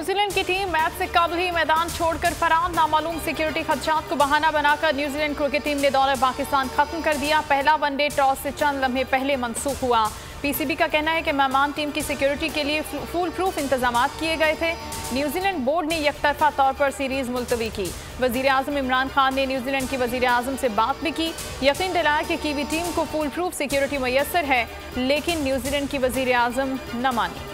New Zealand की team match से कबल ही मैदान छोड़कर फरार। नामालूम सिक्योरिटी खदशात को बहाना बनाकर न्यूजीलैंड क्रिकेट टीम ने दौरा पाकिस्तान खत्म कर दिया। पहला वनडे टॉस से चंद लम्हे पहले मंसूख हुआ। पीसीबी का कहना है कि मेहमान टीम की सिक्योरिटी के लिए फुल प्रूफ इंतजाम किए गए थे। न्यूजीलैंड बोर्ड ने यकतरफा तौर पर सीरीज मुलतवी की। वजीर आजम इमरान खान ने न्यूजीलैंड की वजीर आजम से बात भी की, यकीन दिलाया कि कीवी टीम को फुल प्रूफ सिक्योरिटी मैसर है, लेकिन न्यूजीलैंड की वजीर आजम न मानी।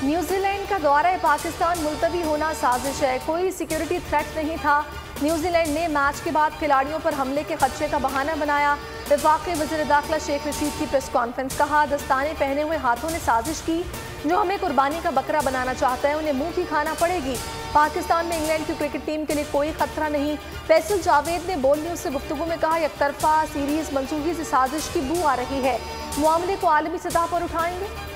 न्यूजीलैंड का दौरा पाकिस्तान मुलतवी होना साजिश है, कोई सिक्योरिटी थ्रेट नहीं था। न्यूजीलैंड ने मैच के बाद खिलाड़ियों पर हमले के खदशे का बहाना बनाया। वफाकी वज़ीर दाखिला शेख रशीद की प्रेस कॉन्फ्रेंस, कहा दस्ताने पहने हुए हाथों ने साजिश की, जो हमें कुर्बानी का बकरा बनाना चाहता है उन्हें मुंह की खाना पड़ेगी। पाकिस्तान में इंग्लैंड की क्रिकेट टीम के लिए कोई खतरा नहीं। फैसल जावेद ने बोल न्यूज़ से गुफ्तगू में कहा, एकतरफा सीरीज मंसूखी से साजिश की बू आ रही है, मामले को आलमी सतह पर उठाएंगे।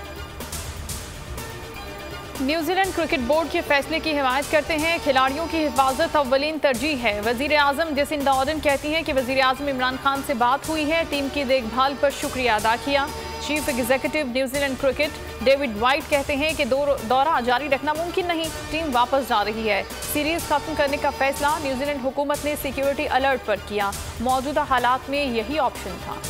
न्यूजीलैंड क्रिकेट बोर्ड के फैसले की हिमायत करते हैं। खिलाड़ियों की हिफाजत अव्वलीन तरजीह है। वजीर आजम जेसिंडा आर्डन कहती हैं कि वजीर आजम इमरान खान से बात हुई है, टीम की देखभाल पर शुक्रिया अदा किया। Chief executive New Zealand cricket David white कहते हैं कि दौरा जारी रखना मुमकिन नहीं, टीम वापस जा रही है। सीरीज खत्म करने का फैसला न्यूजीलैंड हुकूमत ने सिक्योरिटी अलर्ट पर किया। मौजूदा हालात में यही ऑप्शन था।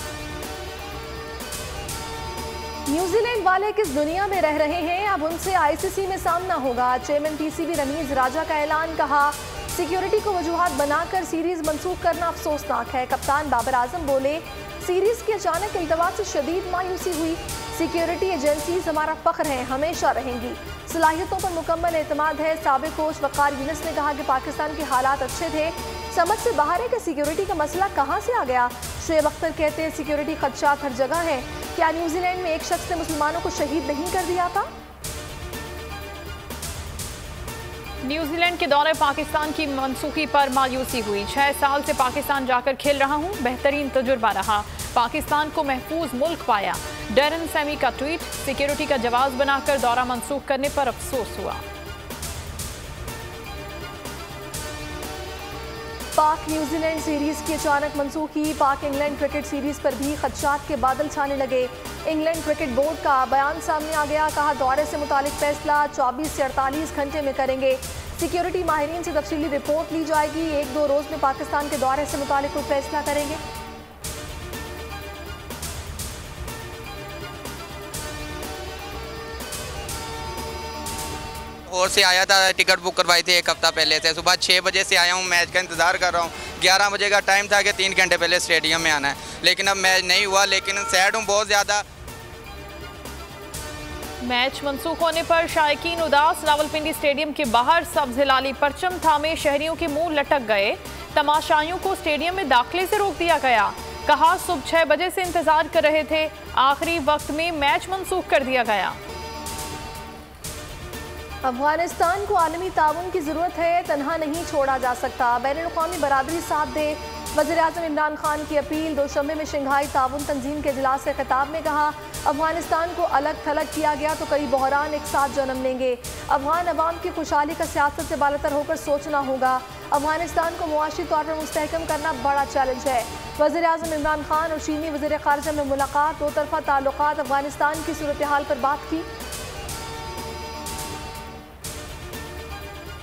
न्यूजीलैंड वाले किस दुनिया में रह रहे हैं, अब उनसे आईसीसी में सामना होगा। चेयरमैन पीसीबी रमीज राजा का ऐलान, कहा सिक्योरिटी को वजूहात बनाकर सीरीज मंसूख करना अफसोसनाक है। कप्तान बाबर आजम बोले, सीरीज की अचानक इल्तवा से शदीद मायूसी हुई। सिक्योरिटी एजेंसीज हमारा फख्र है, हमेशा रहेंगी। सलाहियतों पर मुकम्मल एतमाद है। साबिक कोच वकार यूनिस ने कहा कि पाकिस्तान के हालात अच्छे थे, समझ से बाहर है कि सिक्योरिटी का मसला कहाँ से आ गया। शुएब अख्तर कहते हैं सिक्योरिटी खदशात हर जगह है। क्या न्यूजीलैंड में एक शख्स ने मुसलमानों को शहीद नहीं कर दिया था? न्यूजीलैंड के दौरे पाकिस्तान की मनसूखी पर मायूसी हुई। 6 साल से पाकिस्तान जाकर खेल रहा हूं, बेहतरीन तजुर्बा रहा, पाकिस्तान को महफूज मुल्क पाया। डैरन सैमी का ट्वीट, सिक्योरिटी का जवाब बनाकर दौरा मंसूख करने पर अफसोस हुआ। पाक न्यूजीलैंड सीरीज की अचानक मनसूखी। पाक इंग्लैंड क्रिकेट सीरीज पर भी खदशात के बादल छाने लगे। इंग्लैंड क्रिकेट बोर्ड का बयान सामने आ गया, कहा दौरे से मुतालिक फैसला 24 से 48 घंटे में करेंगे। सिक्योरिटी माहिरीन से तफसीली रिपोर्ट ली जाएगी। 1-2 रोज में पाकिस्तान के दौरे से मुतालिक कोई फैसला करेंगे। और से आया था, टिकट बुक करवाई थी 1 हफ्ता पहले से। सुबह 6 बजे से आया हूँ, मैच का इंतज़ार कर रहा हूँ। 11 बजे का टाइम था कि 3 घंटे पहले स्टेडियम में आना है, लेकिन अब मैच नहीं हुआ। लेकिन सैड हूँ बहुत ज़्यादा। मैच मंसूख होने पर शायकीन उदास। रावलपिंडी स्टेडियम के बाहर सब्ज हिलाली परचम थामे शहरियों के मुंह लटक गए। तमाशाइयों को स्टेडियम में दाखिले से रोक दिया गया। कहा सुबह 6 बजे से इंतजार कर रहे थे, आखिरी वक्त में मैच मंसूख कर दिया गया। अफगानिस्तान को आलमी ताउन की ज़रूरत है, तनहा नहीं छोड़ा जा सकता। बैनुल-अक़वामी बरादरी साथ दे। वज़ीर आज़म इमरान खान की अपील। दोशंबे में शंघाई ताउन तंजीम के इजलास से खिताब में कहा, अफगानिस्तान को अलग थलग किया गया तो कई बहरान एक साथ जन्म लेंगे। अफगान अवाम की खुशहाली का सियासत से बालातर होकर सोचना होगा। अफगानिस्तान को मुआशी तौर पर मुस्तहकम करना बड़ा चैलेंज है। वज़ीर आज़म इमरान खान और चीनी वज़ीर ख़ारिजा में मुलाकात। 2 तरफ़ा ताल्लुकात, अफगानिस्तान की सूरत हाल पर बात की।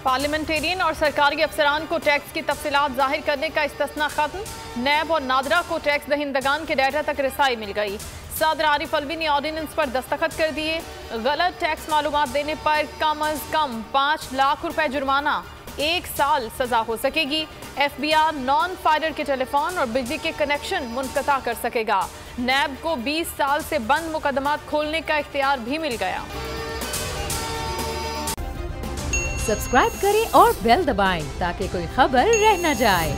पार्लियामेंटेरियन और सरकारी अफसरान को टैक्स की तफसीलात जाहिर करने का इस्तिस्ना खत्म। नैब और नादरा को टैक्स दहिंदगान के डाटा तक रसाई मिल गई। सदर आरिफ अलवी ने ऑर्डिनेंस पर दस्तखत कर दिए। गलत टैक्स मालूमात देने पर कम अज कम 5 लाख रुपए जुर्माना, 1 साल सजा हो सकेगी। FBI नॉन फाइडर के टेलीफोन और बिजली के कनेक्शन मुनक़ता कर सकेगा। नैब को 20 साल से बंद मुकदमात खोलने का इख्तियार भी मिल गया। सब्सक्राइब करें और बेल दबाएं ताकि कोई खबर रह न जाए।